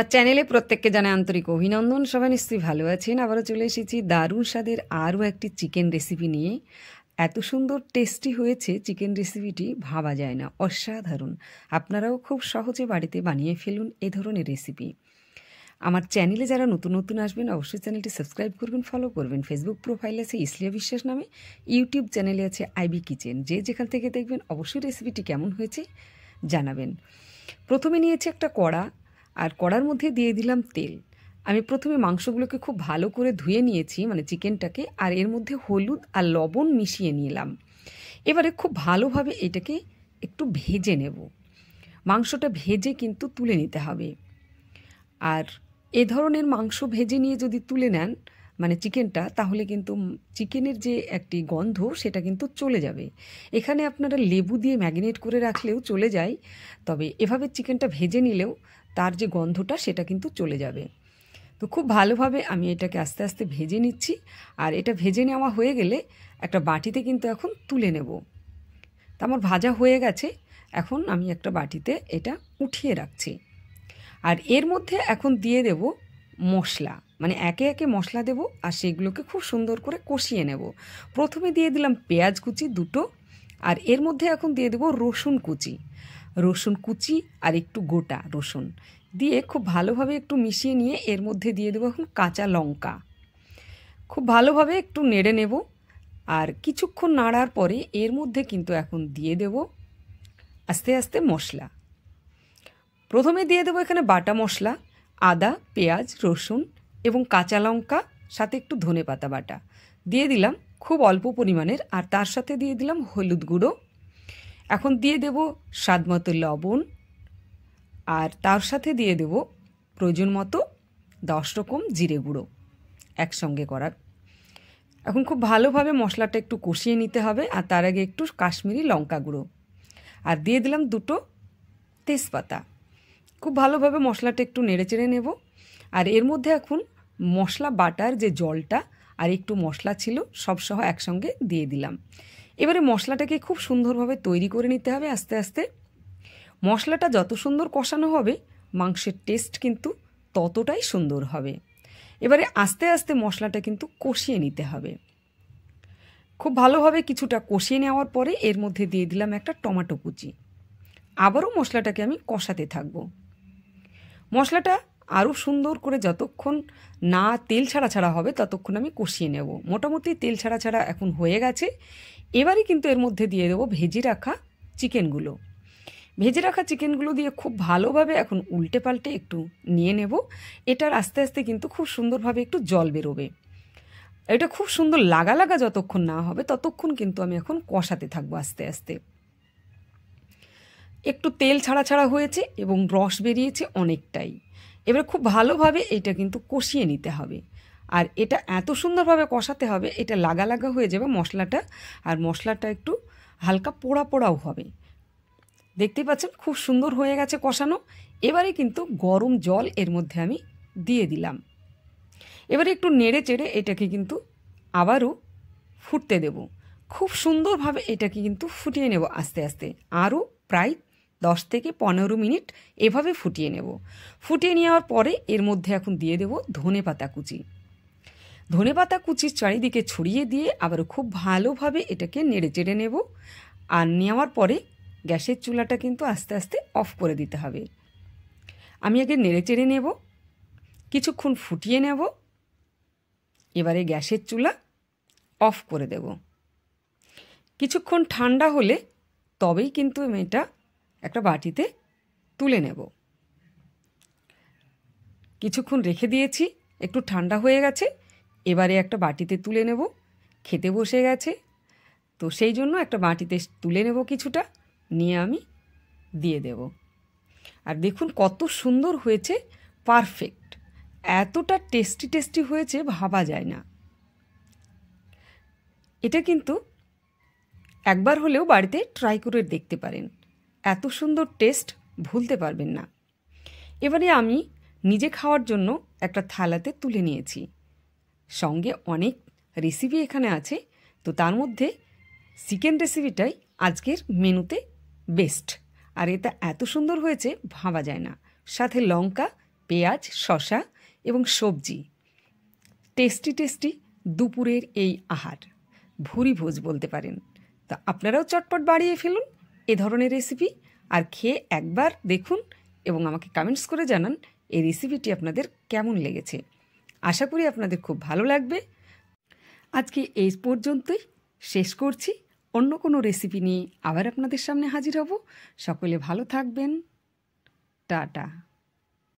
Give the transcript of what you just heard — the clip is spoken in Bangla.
আমার চ্যানেলে প্রত্যেককে জানাই আন্তরিক অভিনন্দন। সবাই নিশ্চয়ই ভালো আছেন। আবারও চলে এসেছি দারুণ স্বাদের আরও একটি চিকেন রেসিপি নিয়ে। এত সুন্দর টেস্টি হয়েছে চিকেন রেসিপিটি, ভাবা যায় না, অসাধারণ। আপনারাও খুব সহজে বাড়িতে বানিয়ে ফেলুন এ ধরনের রেসিপি। আমার চ্যানেলে যারা নতুন নতুন আসবেন অবশ্যই চ্যানেলটি সাবস্ক্রাইব করবেন, ফলো করবেন। ফেসবুক প্রোফাইল আছে ইসলিয়া বিশ্বাস নামে, ইউটিউব চ্যানেলে আছে আইবি কিচেন। যে যেখান থেকে দেখবেন অবশ্যই রেসিপিটি কেমন হয়েছে জানাবেন। প্রথমে নিয়েছি একটা কড়া, আর কড়ার মধ্যে দিয়ে দিলাম তেল। আমি প্রথমে মাংসগুলোকে খুব ভালো করে ধুয়ে নিয়েছি, মানে চিকেনটাকে, আর এর মধ্যে হলুদ আর লবণ মিশিয়ে নিলাম। এবারে খুব ভালোভাবে এটাকে একটু ভেজে নেব। মাংসটা ভেজে কিন্তু তুলে নিতে হবে। আর এ ধরনের মাংস ভেজে নিয়ে যদি তুলে নেন, মানে চিকেনটা, তাহলে কিন্তু চিকেনের যে একটি গন্ধ সেটা কিন্তু চলে যাবে। এখানে আপনারা লেবু দিয়ে ম্যারিনেট করে রাখলেও চলে যায়, তবে এভাবে চিকেনটা ভেজে নিলেও তার যে গন্ধটা সেটা কিন্তু চলে যাবে। তো খুব ভালোভাবে আমি এটাকে আস্তে আস্তে ভেজে নিচ্ছি। আর এটা ভেজে নেওয়া হয়ে গেলে একটা বাটিতে কিন্তু এখন তুলে নেব। তা আমার ভাজা হয়ে গেছে, এখন আমি একটা বাটিতে এটা উঠিয়ে রাখছি। আর এর মধ্যে এখন দিয়ে দেব মশলা, মানে একে একে মশলা দেব, আর সেগুলোকে খুব সুন্দর করে কষিয়ে নেব। প্রথমে দিয়ে দিলাম পেঁয়াজ কুচি দুটো, আর এর মধ্যে এখন দিয়ে দেব রসুন কুচি আর একটু গোটা রসুন দিয়ে খুব ভালোভাবে একটু মিশিয়ে নিয়ে এর মধ্যে দিয়ে দেবো এখন কাঁচা লঙ্কা। খুব ভালোভাবে একটু নেড়ে নেব। আর কিছুক্ষণ নাড়ার পরে এর মধ্যে কিন্তু এখন দিয়ে দেব আস্তে আস্তে মশলা। প্রথমে দিয়ে দেবো এখানে বাটা মশলা, আদা, পেঁয়াজ, রসুন এবং কাঁচা লঙ্কা, সাথে একটু ধনেপাতা বাটা দিয়ে দিলাম খুব অল্প পরিমাণের। আর তার সাথে দিয়ে দিলাম হলুদ গুঁড়ো। এখন দিয়ে দেব স্বাদ মতো লবণ, আর তার সাথে দিয়ে দেব প্রয়োজন মতো 10 রকম জিরে গুঁড়ো একসঙ্গে করার। এখন খুব ভালোভাবে মশলাটা একটু কষিয়ে নিতে হবে। আর তার আগে একটু কাশ্মীরি লঙ্কা গুঁড়ো, আর দিয়ে দিলাম দুটো তেজপাতা। খুব ভালোভাবে মশলাটা একটু নেড়েচেড়ে নেব। আর এর মধ্যে এখন মশলা বাটার যে জলটা আর একটু মশলা ছিল সবসহ একসঙ্গে দিয়ে দিলাম। এবারে মশলাটাকে খুব সুন্দরভাবে তৈরি করে নিতে হবে আস্তে আস্তে। মশলাটা যত সুন্দর কষানো হবে মাংসের টেস্ট কিন্তু ততটাই সুন্দর হবে। এবারে আস্তে আস্তে মশলাটা কিন্তু কষিয়ে নিতে হবে। খুব ভালোভাবে কিছুটা কষিয়ে নেওয়ার পরে এর মধ্যে দিয়ে দিলাম একটা টমেটো কুচি। আবারও মশলাটাকে আমি কষাতে থাকবো। মশলাটা আরও সুন্দর করে যতক্ষণ না তেল ছাড়া হবে ততক্ষণ আমি কষিয়ে নেব। মোটামুটি তেল ছাড়া এখন হয়ে গেছে। এবারে কিন্তু এর মধ্যে দিয়ে দেবো ভেজে রাখা চিকেনগুলো দিয়ে খুব ভালোভাবে এখন উল্টে পাল্টে একটু নিয়ে নেব। এটার আস্তে আস্তে কিন্তু খুব সুন্দরভাবে একটু জল বেরোবে। এটা খুব সুন্দর লাগা যতক্ষণ না হবে ততক্ষণ কিন্তু আমি এখন কষাতে থাকবো আস্তে আস্তে। একটু তেল ছাড়া হয়েছে এবং রস বেরিয়েছে অনেকটাই। এবারে খুব ভালোভাবে এটা কিন্তু কষিয়ে নিতে হবে। আর এটা এত সুন্দরভাবে কষাতে হবে, এটা লাগা হয়ে যাবে মশলাটা, আর মশলাটা একটু হালকা পোড়াও হবে। দেখতেই পাচ্ছেন খুব সুন্দর হয়ে গেছে কষানো। এবারে কিন্তু গরম জল এর মধ্যে আমি দিয়ে দিলাম। এবারে একটু নেড়ে চেড়ে এটাকে কিন্তু আবারও ফুটতে দেব। খুব সুন্দরভাবে এটাকে কিন্তু ফুটিয়ে নেব আস্তে আস্তে। আরও প্রায় 10 থেকে 15 মিনিট এভাবে ফুটিয়ে নেব। ফুটিয়ে নেওয়ার পরে এর মধ্যে এখন দিয়ে দেব ধনেপাতা কুচি চারিদিকে ছড়িয়ে দিয়ে আবারও খুব ভালোভাবে এটাকে নেড়ে চেড়ে নেব। আর নেওয়ার পরে গ্যাসের চুলাটা কিন্তু আস্তে আস্তে অফ করে দিতে হবে। আমি আগে নেড়ে চেড়ে নেব, কিছুক্ষণ ফুটিয়ে নেব। এবারে গ্যাসের চুলা অফ করে দেব। কিছুক্ষণ ঠান্ডা হলে তবেই কিন্তু আমি এটা একটা বাটিতে তুলে নেব। কিছুক্ষণ রেখে দিয়েছি, একটু ঠান্ডা হয়ে গেছে। এবারে একটা বাটিতে তুলে নেব। খেতে বসে গেছে, তো সেই জন্য একটা বাটিতে তুলে নেব, কিছুটা নিয়ে আমি দিয়ে দেব। আর দেখুন কত সুন্দর হয়েছে, পারফেক্ট। এতটা টেস্টি হয়েছে ভাবা যায় না। এটা কিন্তু একবার হলেও বাড়িতে ট্রাই করে দেখতে পারেন। এত সুন্দর টেস্ট ভুলতে পারবেন না। এবারে আমি নিজে খাওয়ার জন্য একটা থালাতে তুলে নিয়েছি। সঙ্গে অনেক রেসিপি এখানে আছে, তো তার মধ্যে চিকেন রেসিপিটাই আজকের মেনুতে বেস্ট। আর এটা এত সুন্দর হয়েছে ভাবা যায় না। সাথে লঙ্কা পেঁয়াজ, শসা এবং সবজি। টেস্টি টেস্টি দুপুরের এই আহার, ভুরি ভোজ বলতে পারেন। তা আপনারাও চটপট বাড়িয়ে ফেলুন এ ধরনের রেসিপি, আর খেয়ে একবার দেখুন এবং আমাকে কমেন্টস করে জানান এই রেসিপিটি আপনাদের কেমন লেগেছে। আশা করি আপনাদের খুব ভালো লাগবে। আজকে এই পর্যন্তই শেষ করছি। অন্য কোনো রেসিপি নিয়ে আবার আপনাদের সামনে হাজির হব। সকলে ভালো থাকবেন। টাটা।